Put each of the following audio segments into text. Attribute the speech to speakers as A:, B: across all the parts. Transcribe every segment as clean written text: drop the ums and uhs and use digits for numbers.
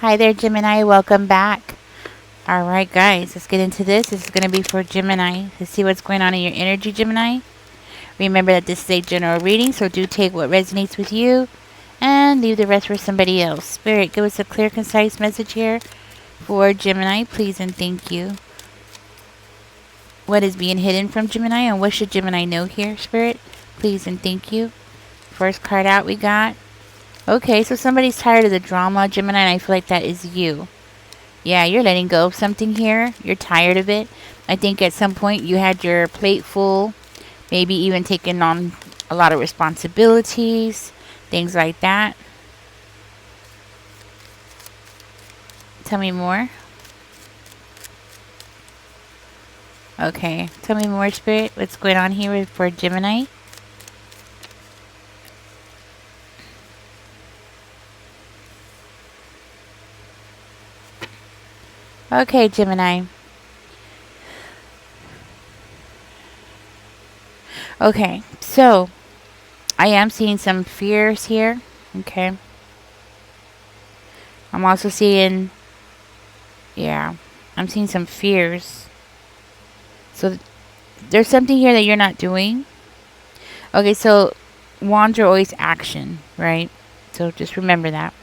A: Hi there, Gemini. Welcome back. All right, guys, let's get into this. This is going to be for Gemini. Let's see what's going on in your energy, Gemini. Remember that this is a general reading, so do take what resonates with you and leave the rest for somebody else. Spirit, give us a clear, concise message here for Gemini, please and thank you. What is being hidden from Gemini and what should Gemini know here, Spirit? Please and thank you. First card out we got. Okay, so somebody's tired of the drama, Gemini, and I feel like that is you. Yeah, you're letting go of something here. You're tired of it. I think at some point you had your plate full, maybe even taking on a lot of responsibilities, things like that. Tell me more. Okay, tell me more, Spirit. What's going on here for Gemini? Okay, Gemini. Okay, so I am seeing some fears here. Okay. I'm also seeing, yeah, I'm seeing some fears. So there's something here that you're not doing. Okay, so wands are always action, right? So just remember that.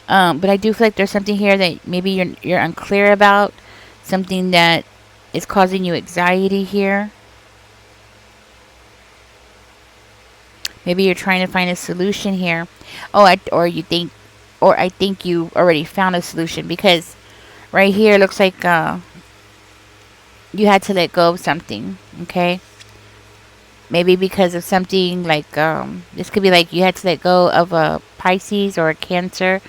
A: But I do feel like there's something here that maybe you're unclear about, something that is causing you anxiety here. Maybe you're trying to find a solution here. Oh, I think you already found a solution, because right here it looks like you had to let go of something. Okay. Maybe because of something like this could be like you had to let go of a Pisces or a Cancer.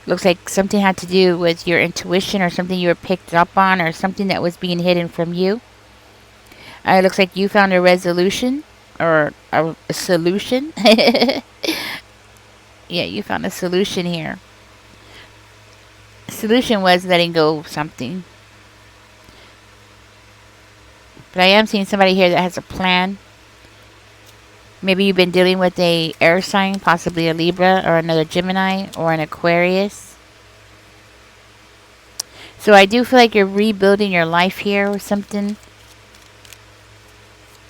A: Looks like something had to do with your intuition or something you were picked up on or something that was being hidden from you. It looks like you found a resolution or a solution. Yeah, you found a solution here. Solution was letting go of something. But I am seeing somebody here that has a plan. Maybe you've been dealing with a air sign, possibly a Libra or another Gemini or an Aquarius. So I do feel like you're rebuilding your life here or something.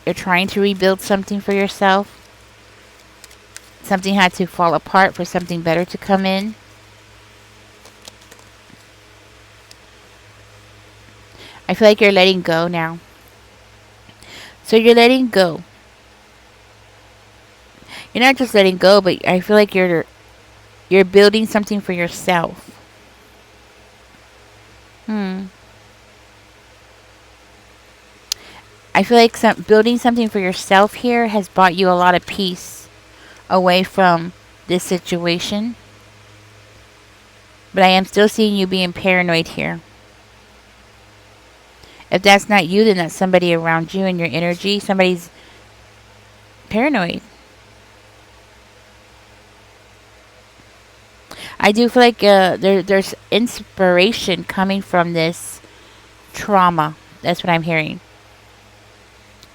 A: You're trying to rebuild something for yourself. Something had to fall apart for something better to come in. I feel like you're letting go now. So you're letting go. You're not just letting go, but I feel like you're building something for yourself. I feel like building something for yourself here has brought you a lot of peace away from this situation. But I am still seeing you being paranoid here. If that's not you, then that's somebody around you in your energy. Somebody's paranoid. I do feel like there's inspiration coming from this trauma. That's what I'm hearing.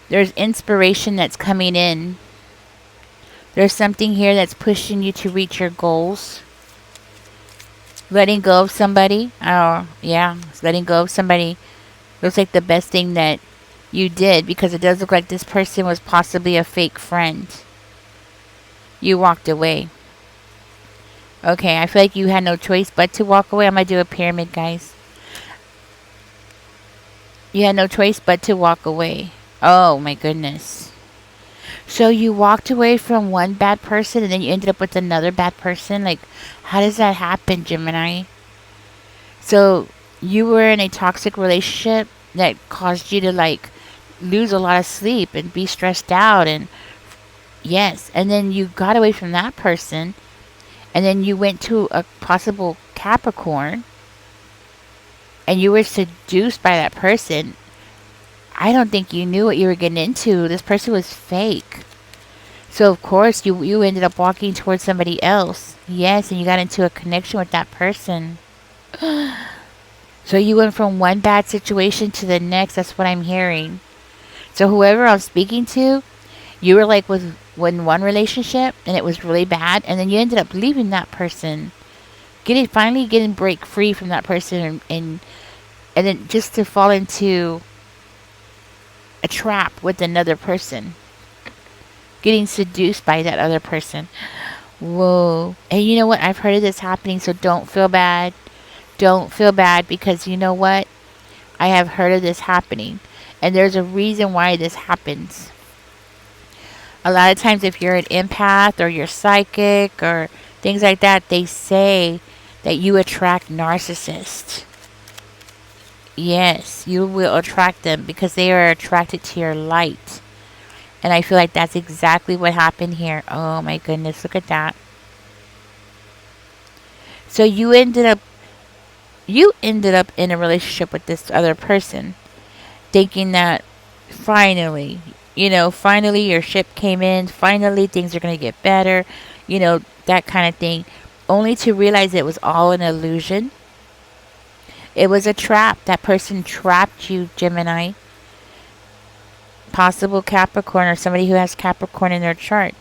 A: There's inspiration that's coming in. There's something here that's pushing you to reach your goals. Letting go of somebody. Oh, yeah. Letting go of somebody looks like the best thing that you did, because it does look like this person was possibly a fake friend. You walked away. Okay, I feel like you had no choice but to walk away. I'm going to do a pyramid, guys. You had no choice but to walk away. Oh, my goodness. So you walked away from one bad person and then you ended up with another bad person? Like, how does that happen, Gemini? So you were in a toxic relationship that caused you to, like, lose a lot of sleep and be stressed out. And yes, and then you got away from that person. And then you went to a possible Capricorn. And you were seduced by that person. I don't think you knew what you were getting into. This person was fake. So, of course, you ended up walking towards somebody else. Yes, and you got into a connection with that person. So you went from one bad situation to the next. That's what I'm hearing. So whoever I'm speaking to, you were like in one relationship and it was really bad. And then you ended up leaving that person getting break free from that person, and then just to fall into a trap with another person, getting seduced by that other person. Whoa. And you know what? I've heard of this happening, so don't feel bad. Don't feel bad, because you know what? I have heard of this happening. And there's a reason why this happens. A lot of times, if you're an empath or you're psychic or things like that, they say that you attract narcissists. Yes, you will attract them because they are attracted to your light. And I feel like that's exactly what happened here. Oh my goodness, look at that. So you ended up in a relationship with this other person, thinking that finally, finally your ship came in, finally things are going to get better, that kind of thing, only to realize it was all an illusion. It was a trap. That person trapped you, Gemini. Possible Capricorn, or somebody who has Capricorn in their chart.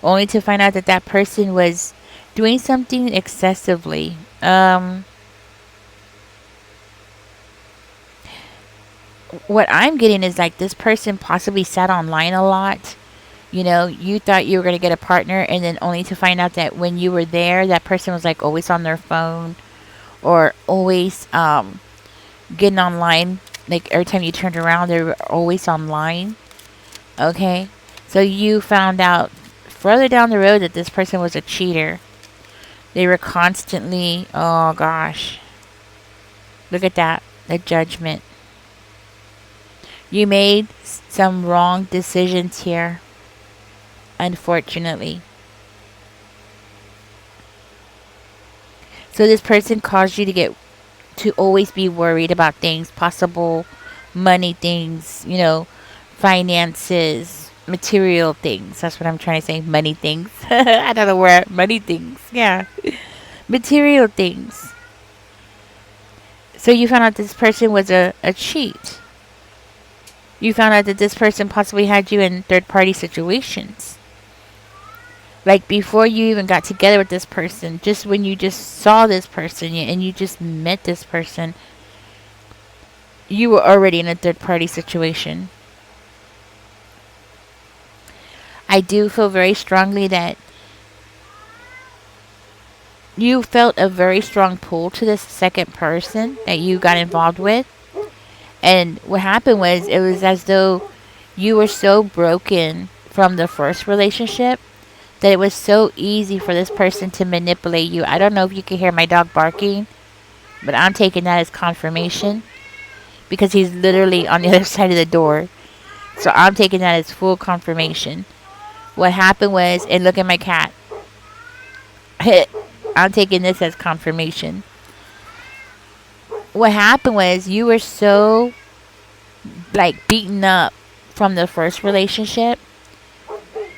A: Only to find out that that person was doing something excessively. What I'm getting is like this person possibly sat online a lot. You thought you were going to get a partner, and then only to find out that when you were there, that person was like always on their phone, or always getting online. Like every time you turned around, they were always online. Okay? So you found out further down the road that this person was a cheater. They were constantly, oh gosh. Look at that. The judgment. You made some wrong decisions here, unfortunately. So this person caused you to always be worried about things, possible money things, finances, material things. That's what I'm trying to say. Money things. I don't know where. Money things. Yeah. Material things. So you found out this person was a cheat. You found out that this person possibly had you in third party situations. Like before you even got together with this person, just when you just saw this person and you just met this person, you were already in a third party situation. I do feel very strongly that you felt a very strong pull to this second person that you got involved with. And what happened was, it was as though you were so broken from the first relationship that it was so easy for this person to manipulate you. I don't know if you can hear my dog barking, but I'm taking that as confirmation because he's literally on the other side of the door. So I'm taking that as full confirmation. What happened was, and look at my cat. I'm taking this as confirmation. What happened was, you were so like beaten up from the first relationship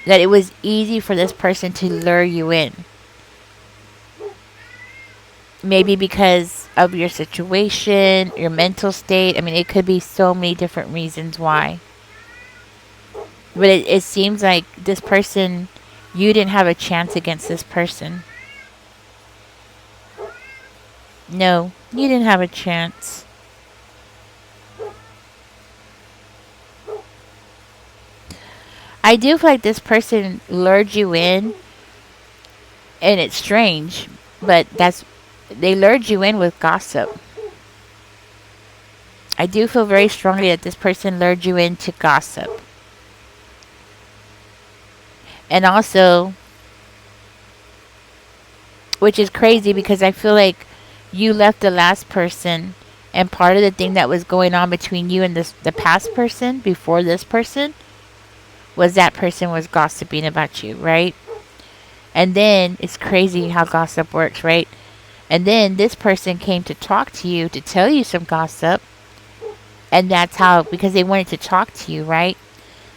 A: that it was easy for this person to lure you in. Maybe because of your situation, your mental state. I mean, it could be so many different reasons why. But it seems like this person, you didn't have a chance against this person. No, you didn't have a chance. I do feel like this person lured you in, and it's strange, but they lured you in with gossip. I do feel very strongly that this person lured you into gossip. And also, which is crazy because I feel like you left the last person, and part of the thing that was going on between you and the past person before this person was that person was gossiping about you, right? And then it's crazy how gossip works, right? And then this person came to talk to you, to tell you some gossip. And that's how, because they wanted to talk to you, right?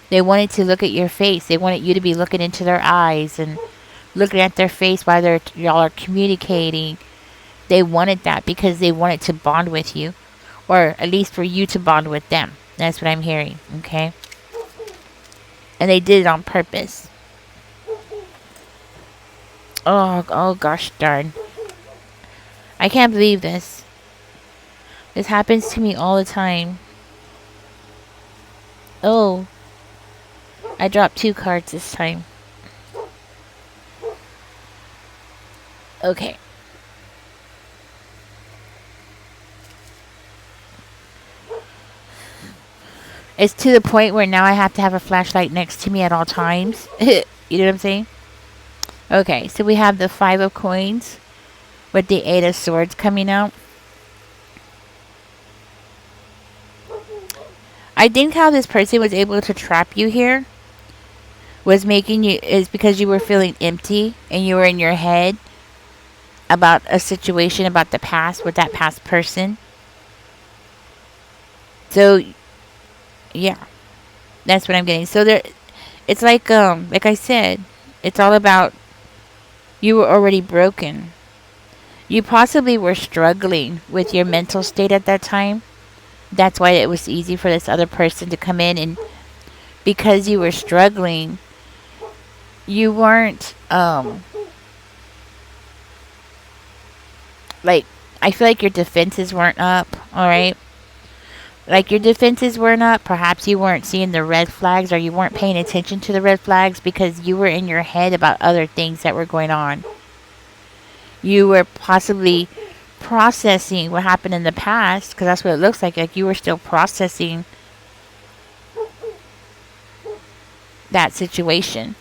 A: They wanted to look at your face. They wanted you to be looking into their eyes and looking at their face while y'all are communicating. They wanted that because they wanted to bond with you. Or at least for you to bond with them. That's what I'm hearing, okay? And they did it on purpose. Oh gosh darn. I can't believe this. This happens to me all the time. Oh, I dropped 2 cards this time. Okay. It's to the point where now I have to have a flashlight next to me at all times. You know what I'm saying? Okay, so we have the 5 of coins with the 8 of swords coming out. I think how this person was able to trap you here was making you, is because you were feeling empty and you were in your head about a situation about the past with that past person. So yeah, that's what I'm getting. So there, it's like I said, it's all about you were already broken. You possibly were struggling with your mental state at that time. That's why it was easy for this other person to come in, and because you were struggling, you weren't like, I feel like your defenses weren't up, all right? Like your defenses weren't up. Perhaps you weren't seeing the red flags, or you weren't paying attention to the red flags because you were in your head about other things that were going on. You were possibly processing what happened in the past, because that's what it looks like you were still processing that situation.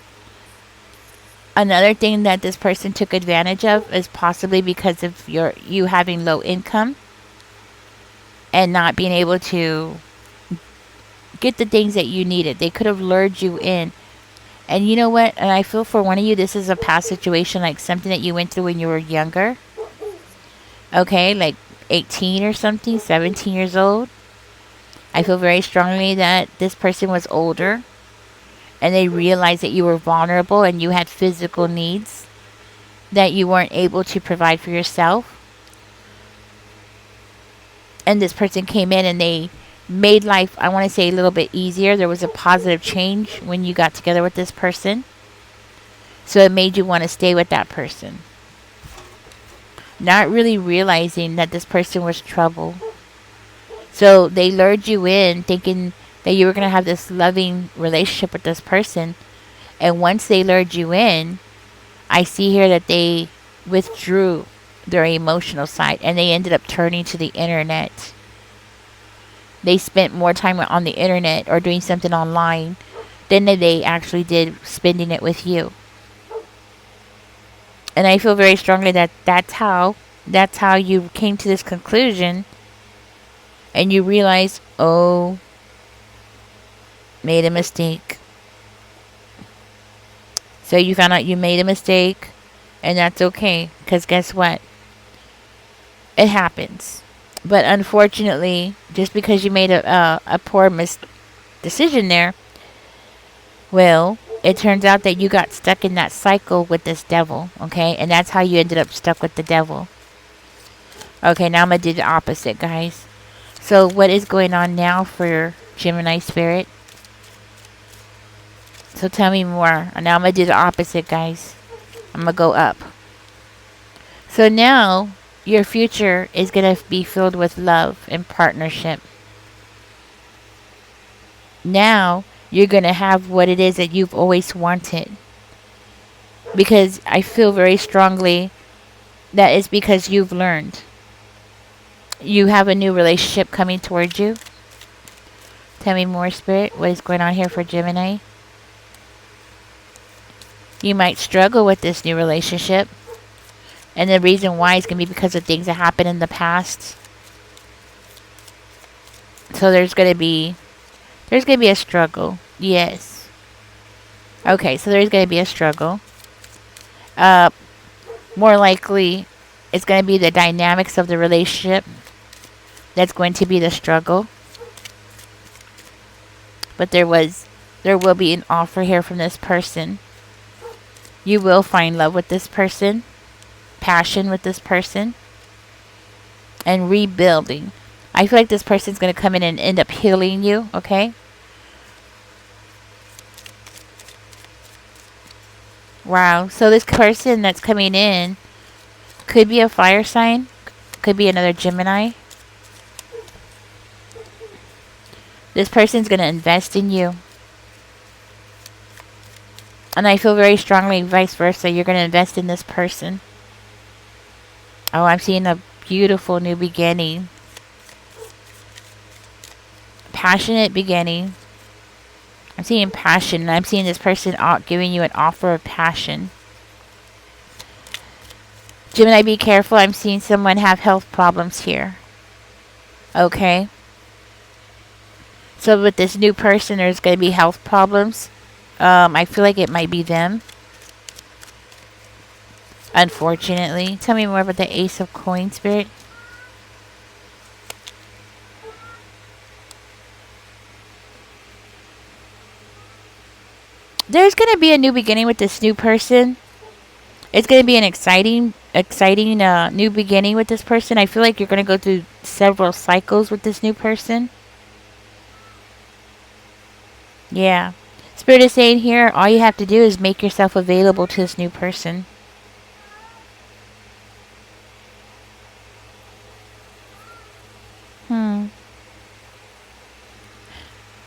A: Another thing that this person took advantage of is possibly because of you having low income and not being able to get the things that you needed. They could have lured you in. And you know what? And I feel for one of you, this is a past situation, like something that you went through when you were younger. Okay, like 18 or something, 17 years old. I feel very strongly that this person was older and they realized that you were vulnerable and you had physical needs that you weren't able to provide for yourself. And this person came in and they made life, I want to say, a little bit easier. There was a positive change when you got together with this person. So it made you want to stay with that person. Not really realizing that this person was trouble. So they lured you in thinking that you were going to have this loving relationship with this person. And once they lured you in, I see here that they withdrew their emotional side and they ended up turning to the internet. They spent more time on the internet or doing something online than they actually did spending it with you. And I feel very strongly that that's how you came to this conclusion, and you realize, oh, made a mistake. So you found out you made a mistake, and that's okay, because guess what? It happens. But unfortunately, just because you made a poor decision there, well, it turns out that you got stuck in that cycle with this devil, okay? And that's how you ended up stuck with the devil. Okay, now I'm going to do the opposite, guys. So what is going on now for Gemini Spirit? So tell me more. Now I'm going to do the opposite, guys. I'm going to go up. So now your future is going to be filled with love and partnership. Now you're going to have what it is that you've always wanted. Because I feel very strongly that it's because you've learned. You have a new relationship coming towards you. Tell me more, Spirit. What is going on here for Gemini? You might struggle with this new relationship. And the reason why is going to be because of things that happened in the past. So there's going to be a struggle. Yes. Okay, so there's going to be a struggle. More likely, it's going to be the dynamics of the relationship that's going to be the struggle. But there will be an offer here from this person. You will find love with this person, passion with this person, and rebuilding. I feel like this person's going to come in and end up healing you, okay? Wow. So this person that's coming in could be a fire sign. Could be another Gemini. This person's going to invest in you. And I feel very strongly vice versa. You're going to invest in this person. Oh, I'm seeing a beautiful new beginning. Passionate beginning. I'm seeing passion. And I'm seeing this person giving you an offer of passion. Gemini, be careful. I'm seeing someone have health problems here. Okay. So with this new person, there's going to be health problems. I feel like it might be them. Unfortunately. Tell me more about the Ace of Coins, Spirit. There's going to be a new beginning with this new person. It's going to be an exciting new beginning with this person. I feel like you're going to go through several cycles with this new person. Yeah. Spirit is saying here, all you have to do is make yourself available to this new person.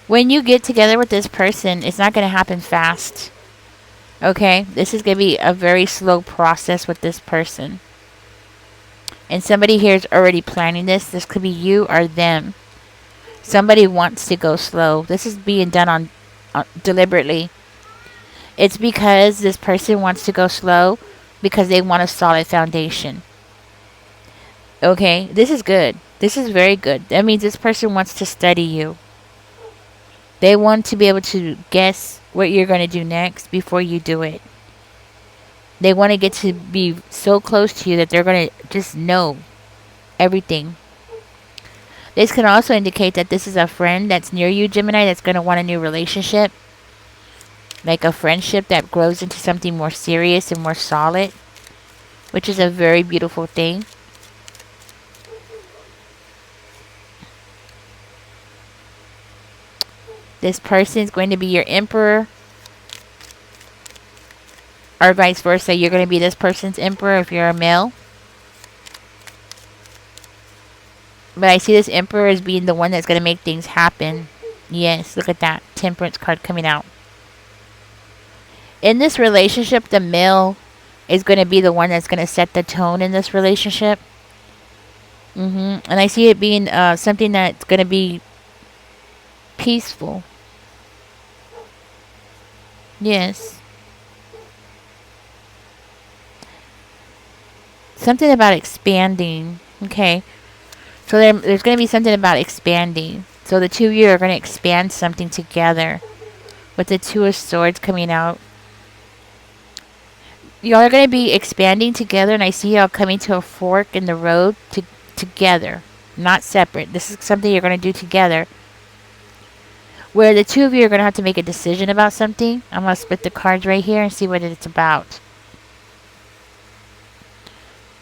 A: When you get together with this person, it's not going to happen fast. Okay? This is going to be a very slow process with this person. And somebody here is already planning this. This could be you or them. Somebody wants to go slow. This is being done on deliberately. It's because this person wants to go slow because they want a solid foundation. Okay? This is good. This is very good. That means this person wants to study you. They want to be able to guess what you're going to do next before you do it. They want to get to be so close to you that they're going to just know everything. This can also indicate that this is a friend that's near you, Gemini, that's going to want a new relationship. Like a friendship that grows into something more serious and more solid. Which is a very beautiful thing. This person is going to be your emperor. Or vice versa. You're going to be this person's emperor if you're a male. But I see this emperor as being the one that's going to make things happen. Yes, look at that. Temperance card coming out. In this relationship, the male is going to be the one that's going to set the tone in this relationship. And I see it being something that's going to be peaceful. Yes. Something about expanding. Okay. So there's going to be something about expanding. So the two of you are going to expand something together. With the Two of Swords coming out. Y'all are going to be expanding together. And I see y'all coming to a fork in the road together. Not separate. This is something you're going to do together. Where the two of you are going to have to make a decision about something. I'm going to split the cards right here and see what it's about.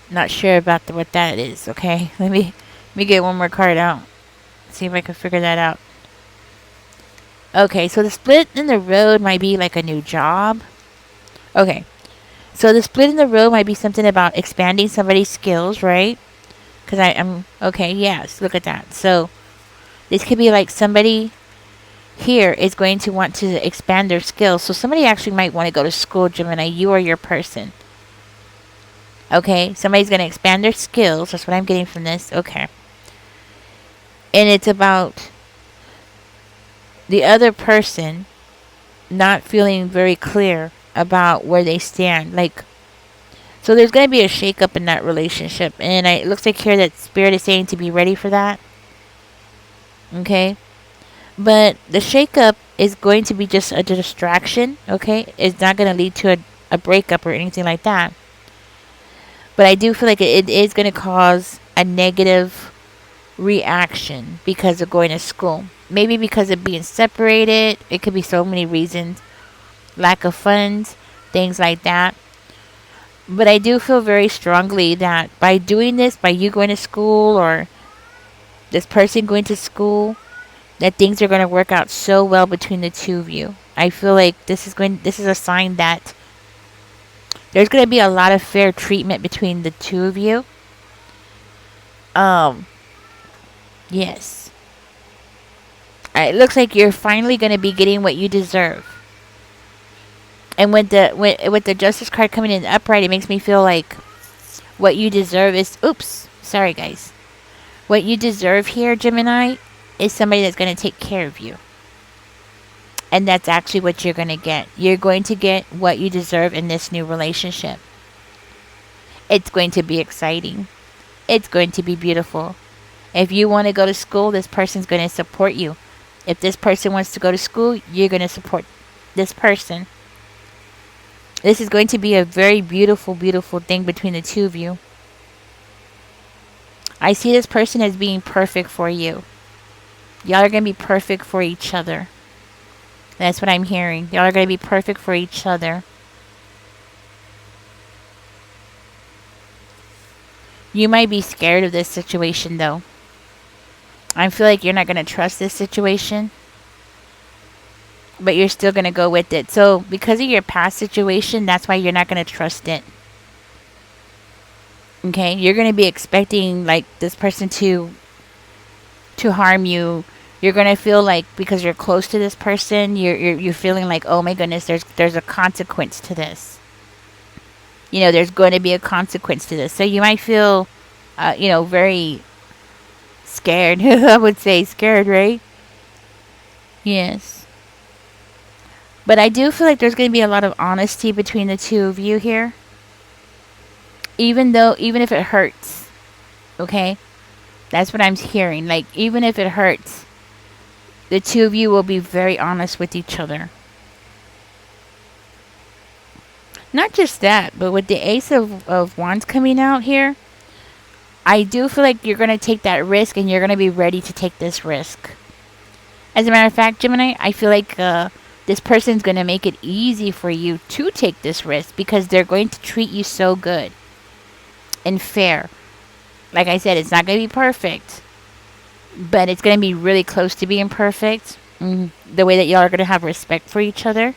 A: Not sure about what that is, okay? Let me get one more card out. See if I can figure that out. Okay, so the split in the road might be like a new job. Okay. So the split in the road might be something about expanding somebody's skills, right? Because I'm... Okay, yes, look at that. So this could be like somebody here is going to want to expand their skills. So somebody actually might want to go to school, Gemini. You or your person. Okay, somebody's going to expand their skills. That's what I'm getting from this. Okay. And it's about the other person not feeling very clear about where they stand. Like, so there's going to be a shakeup in that relationship. And it looks like here that Spirit is saying to be ready for that. Okay. But the shakeup is going to be just a distraction. Okay. It's not going to lead to a breakup or anything like that. But I do feel like it is going to cause a negative reaction because of going to school. Maybe because of being separated. It could be so many reasons. Lack of funds. Things like that. But I do feel very strongly that by doing this, by you going to school or this person going to school, that things are going to work out so well between the two of you. I feel like this is a sign that there's going to be a lot of fair treatment between the two of you. Um, yes. It looks like you're finally going to be getting what you deserve. And with the justice card coming in upright, it makes me feel like what you deserve is, oops, sorry guys. What you deserve here, Gemini, is somebody that's going to take care of you. And that's actually what you're going to get. You're going to get what you deserve in this new relationship. It's going to be exciting. It's going to be beautiful. If you want to go to school, this person's going to support you. If this person wants to go to school, you're going to support this person. This is going to be a very beautiful, beautiful thing between the two of you. I see this person as being perfect for you. Y'all are going to be perfect for each other. That's what I'm hearing. Y'all are going to be perfect for each other. You might be scared of this situation, though. I feel like you're not going to trust this situation. But you're still going to go with it. So, because of your past situation, that's why you're not going to trust it. Okay? You're going to be expecting, like, this person to harm you. You're going to feel like, because you're close to this person, you're feeling like, oh my goodness, there's a consequence to this. You know, there's going to be a consequence to this. So you might feel, very scared. I would say scared, right? Yes. But I do feel like there's going to be a lot of honesty between the two of you here. Even if it hurts. Okay? That's what I'm hearing. Like, even if it hurts, the two of you will be very honest with each other. Not just that, but with the Ace of Wands coming out here, I do feel like you're going to take that risk and you're going to be ready to take this risk. As a matter of fact, Gemini, I feel like this person's going to make it easy for you to take this risk because they're going to treat you so good and fair. Like I said, it's not going to be perfect, but it's going to be really close to being perfect. The way that y'all are going to have respect for each other.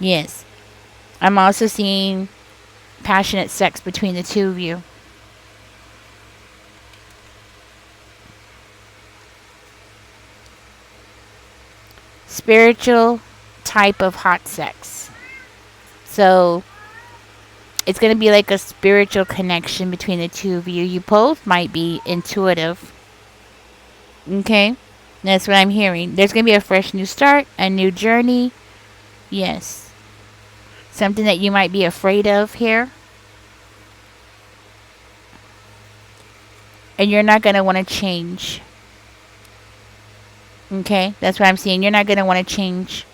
A: Yes. I'm also seeing passionate sex between the two of you. Spiritual type of hot sex. So, it's going to be like a spiritual connection between the two of you. You both might be intuitive. Okay? That's what I'm hearing. There's going to be a fresh new start, a new journey. Yes. Something that you might be afraid of here. And you're not going to want to change. Okay? That's what I'm seeing. You're not going to want to change.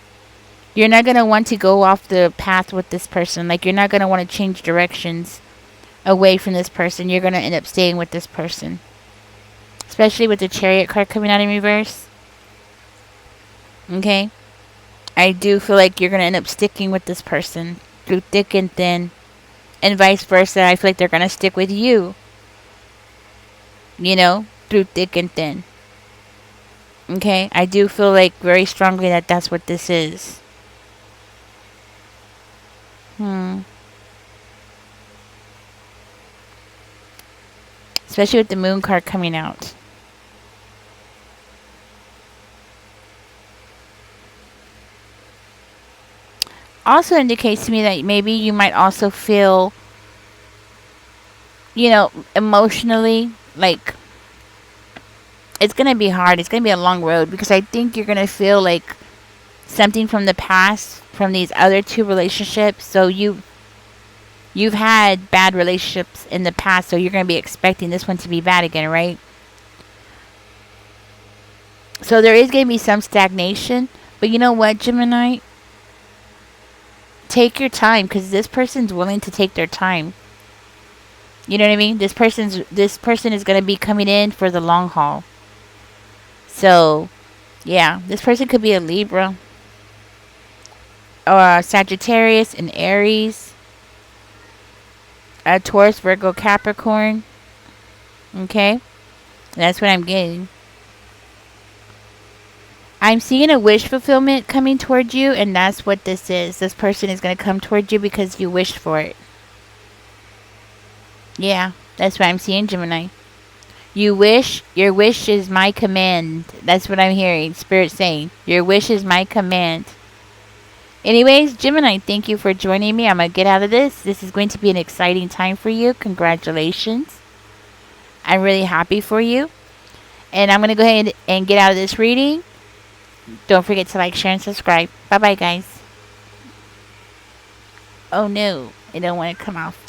A: You're not going to want to go off the path with this person. Like, you're not going to want to change directions away from this person. You're going to end up staying with this person. Especially with the Chariot card coming out in reverse. Okay? I do feel like you're going to end up sticking with this person through thick and thin. And vice versa. I feel like they're going to stick with you. You know? Through thick and thin. Okay? I do feel like very strongly that that's what this is. Especially with the Moon card coming out. Also indicates to me that maybe you might also feel, emotionally, like, it's going to be hard. It's going to be a long road because I think you're going to feel like something from the past, from these other two relationships. So you've had bad relationships in the past, so you're going to be expecting this one to be bad again, right? So there is going to be some stagnation. But you know what, Gemini? Take your time because this person's willing to take their time. You know what I mean? This person is going to be coming in for the long haul. So, yeah, this person could be a Libra or a Sagittarius, an Aries, a Taurus, Virgo, Capricorn. Okay? That's what I'm getting. I'm seeing a wish fulfillment coming towards you, and that's what this is. This person is going to come towards you because you wished for it. Yeah, that's what I'm seeing, Gemini. You wish, your wish is my command. That's what I'm hearing Spirit saying. Your wish is my command. Anyways, Gemini, thank you for joining me. I'm going to get out of this. This is going to be an exciting time for you. Congratulations. I'm really happy for you. And I'm going to go ahead and get out of this reading. Don't forget to like, share, and subscribe. Bye-bye, guys. Oh, no. I don't want to come off.